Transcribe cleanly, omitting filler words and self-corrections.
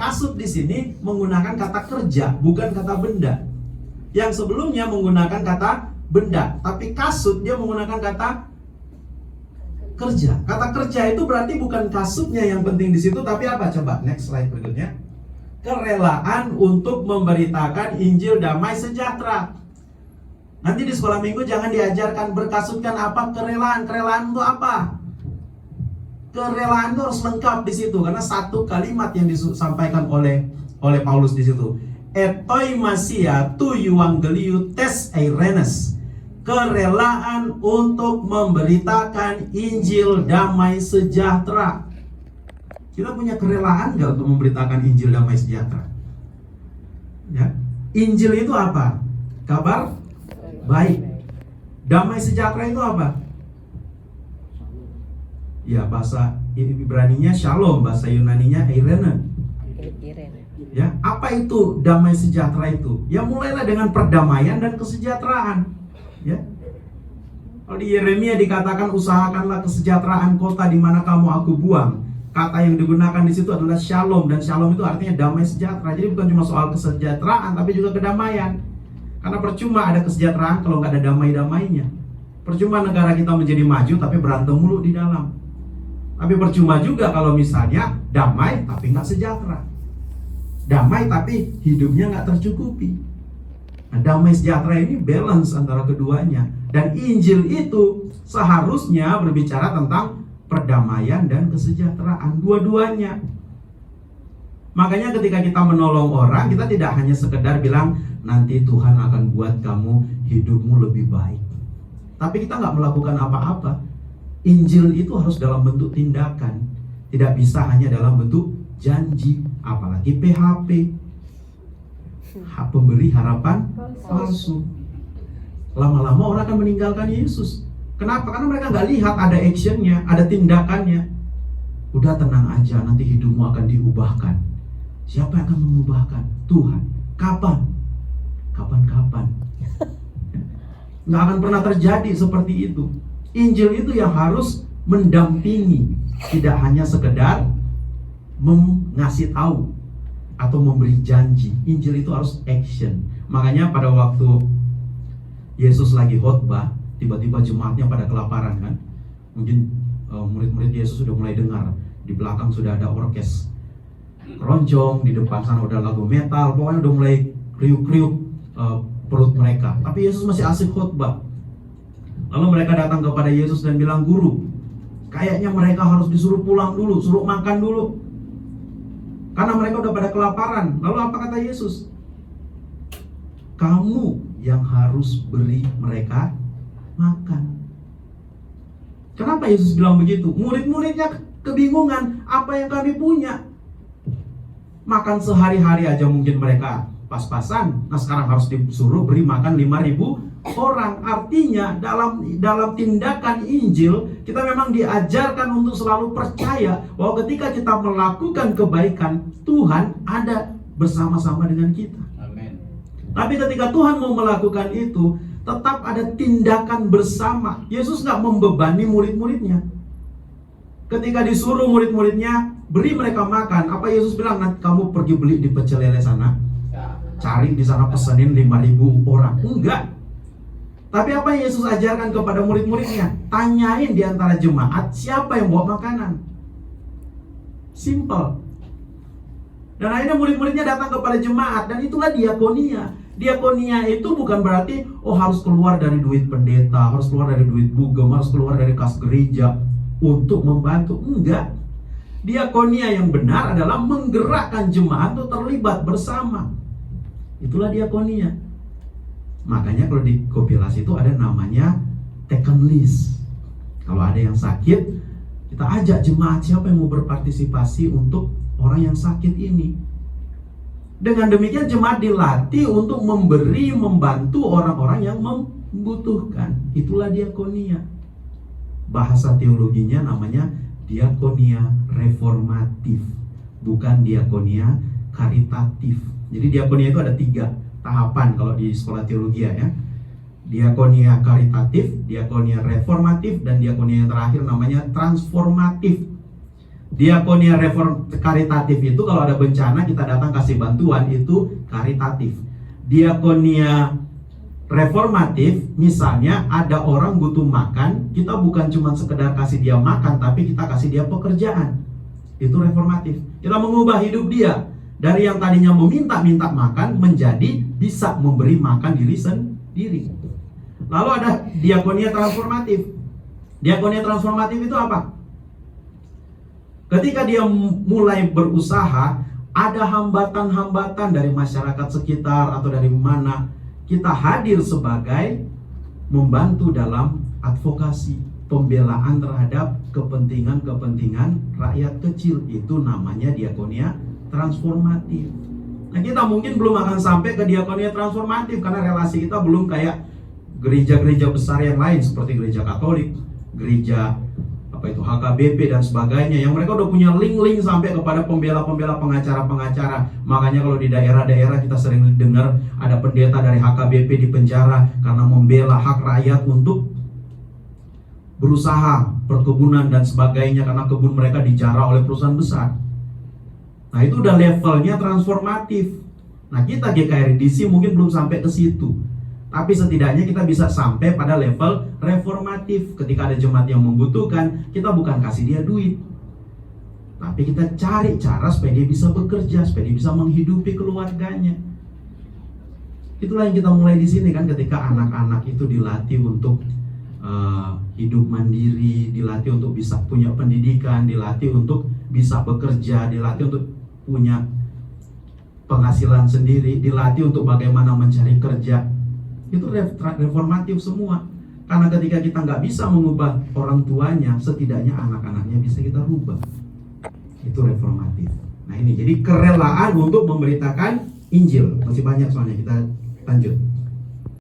kasut di sini menggunakan kata kerja, bukan kata benda. Yang sebelumnya menggunakan kata benda, tapi kasut dia menggunakan kata kerja. Kata kerja itu berarti bukan kasutnya yang penting di situ, tapi apa? Coba next slide berikutnya. Kerelaan untuk memberitakan Injil damai sejahtera. Nanti di sekolah minggu jangan diajarkan berkasutkan apa kerelaan. Kerelaan itu apa? Kerelaan itu harus lengkap di situ, karena satu kalimat yang disampaikan oleh Paulus di situ. Etoimasia tu euangeliu tes eirenes. Kerelaan untuk memberitakan Injil damai sejahtera. Kita punya kerelaan nggak untuk memberitakan Injil damai sejahtera? Ya. Injil itu apa? Kabar baik. Damai sejahtera itu apa? Ya, bahasa Ibraninya shalom, bahasa Yunaninya eirene. Ya, apa itu damai sejahtera itu? Ya, mulailah dengan perdamaian dan kesejahteraan. Ya. Kalau di Yeremia dikatakan usahakanlah kesejahteraan kota di mana kamu aku buang. Kata yang digunakan di situ adalah shalom, dan shalom itu artinya damai sejahtera. Jadi bukan cuma soal kesejahteraan, tapi juga kedamaian. Karena percuma ada kesejahteraan kalau nggak ada damai-damainya. Percuma negara kita menjadi maju tapi berantem mulu di dalam. Tapi percuma juga kalau misalnya damai tapi nggak sejahtera. Damai tapi hidupnya nggak tercukupi. Nah, damai sejahtera ini balance antara keduanya. Dan Injil itu seharusnya berbicara tentang perdamaian dan kesejahteraan, dua-duanya. Makanya ketika kita menolong orang, kita tidak hanya sekedar bilang nanti Tuhan akan buat kamu hidupmu lebih baik, tapi kita nggak melakukan apa-apa. Injil itu harus dalam bentuk tindakan, tidak bisa hanya dalam bentuk janji, apalagi PHP, pemberi harapan palsu. Lama-lama orang akan meninggalkan Yesus. Kenapa? Karena mereka nggak lihat ada actionnya, ada tindakannya. Udah tenang aja, nanti hidupmu akan diubahkan. Siapa yang akan mengubahkan? Tuhan. Kapan? Kapan-kapan. Nggak akan pernah terjadi seperti itu. Injil itu yang harus mendampingi, tidak hanya sekedar mengasih tahu atau memberi janji. Injil itu harus action. Makanya pada waktu Yesus lagi khotbah, tiba-tiba jemaatnya pada kelaparan kan. Mungkin murid-murid Yesus sudah mulai dengar, di belakang sudah ada orkes keroncong, di depan sana udah lagu metal, pokoknya udah mulai kriuk-kriuk perut mereka. Tapi Yesus masih asik khotbah. Lalu mereka datang kepada Yesus dan bilang, "Guru, kayaknya mereka harus disuruh pulang dulu, suruh makan dulu, karena mereka udah pada kelaparan." Lalu apa kata Yesus? "Kamu yang harus beri mereka makan." Kenapa Yesus bilang begitu? Murid-muridnya kebingungan, apa yang kami punya? Makan sehari-hari aja mungkin mereka pas-pasan. Nah sekarang harus disuruh beri makan 5.000 orang. Artinya dalam tindakan Injil, kita memang diajarkan untuk selalu percaya bahwa ketika kita melakukan kebaikan, Tuhan ada bersama-sama dengan kita. Amin. Tapi ketika Tuhan mau melakukan itu, tetap ada tindakan bersama. Yesus nggak membebani murid-muridnya. Ketika disuruh murid-muridnya beri mereka makan, apa Yesus bilang? "Nanti kamu pergi beli di pecel lele sana, cari di sana, pesenin 5.000 orang." Enggak. Tapi apa yang Yesus ajarkan kepada murid-muridnya? Tanyain di antara jemaat siapa yang bawa makanan. Simple. Dan akhirnya murid-muridnya datang kepada jemaat, dan itulah diakonia. Diakonia itu bukan berarti harus keluar dari duit pendeta, harus keluar dari duit bugem, harus keluar dari kas gereja untuk membantu. Enggak. Diakonia yang benar adalah menggerakkan jemaat untuk terlibat bersama. Itulah diakonia. Makanya kalau di kompilasi itu ada namanya taken list. Kalau ada yang sakit, kita ajak jemaat siapa yang mau berpartisipasi untuk orang yang sakit ini. Dengan demikian jemaat dilatih untuk memberi, membantu orang-orang yang membutuhkan. Itulah diakonia. Bahasa teologinya namanya diakonia reformatif, bukan diakonia karitatif. Jadi diakonia itu ada 3 tahapan kalau di sekolah teologi ya. Diakonia karitatif, diakonia reformatif, dan diakonia yang terakhir namanya transformatif. Diakonia karitatif itu kalau ada bencana kita datang kasih bantuan, itu karitatif. Diakonia reformatif, misalnya ada orang butuh makan, kita bukan cuma sekedar kasih dia makan, tapi kita kasih dia pekerjaan. Itu reformatif. Kita mengubah hidup dia dari yang tadinya meminta-minta makan menjadi bisa memberi makan diri sendiri. Lalu ada diakonia transformatif. Diakonia transformatif itu apa? Ketika dia mulai berusaha, ada hambatan-hambatan dari masyarakat sekitar atau dari mana, kita hadir sebagai membantu dalam advokasi, pembelaan terhadap kepentingan-kepentingan rakyat kecil. Itu namanya diakonia transformatif. Nah, kita mungkin belum akan sampai ke diakonia transformatif karena relasi kita belum kayak gereja-gereja besar yang lain seperti gereja Katolik, gereja HKBP dan sebagainya, yang mereka udah punya link-link sampai kepada pembela-pembela, pengacara-pengacara. Makanya kalau di daerah-daerah kita sering dengar ada pendeta dari HKBP di penjara karena membela hak rakyat untuk berusaha perkebunan dan sebagainya, karena kebun mereka dijarah oleh perusahaan besar. Nah, itu udah levelnya transformatif. Nah, kita GKRI-DC mungkin belum sampai ke situ, tapi setidaknya kita bisa sampai pada level reformatif. Ketika ada jemaat yang membutuhkan, kita bukan kasih dia duit, tapi kita cari cara supaya dia bisa bekerja, supaya dia bisa menghidupi keluarganya. Itulah yang kita mulai di sini kan, ketika anak-anak itu dilatih untuk hidup mandiri, dilatih untuk bisa punya pendidikan, dilatih untuk bisa bekerja, dilatih untuk punya penghasilan sendiri, dilatih untuk bagaimana mencari kerja. Itu reformatif semua. Karena ketika kita nggak bisa mengubah orang tuanya, setidaknya anak-anaknya bisa kita rubah. Itu reformatif. Nah, ini jadi kerelaan untuk memberitakan Injil. Masih banyak soalnya, kita lanjut.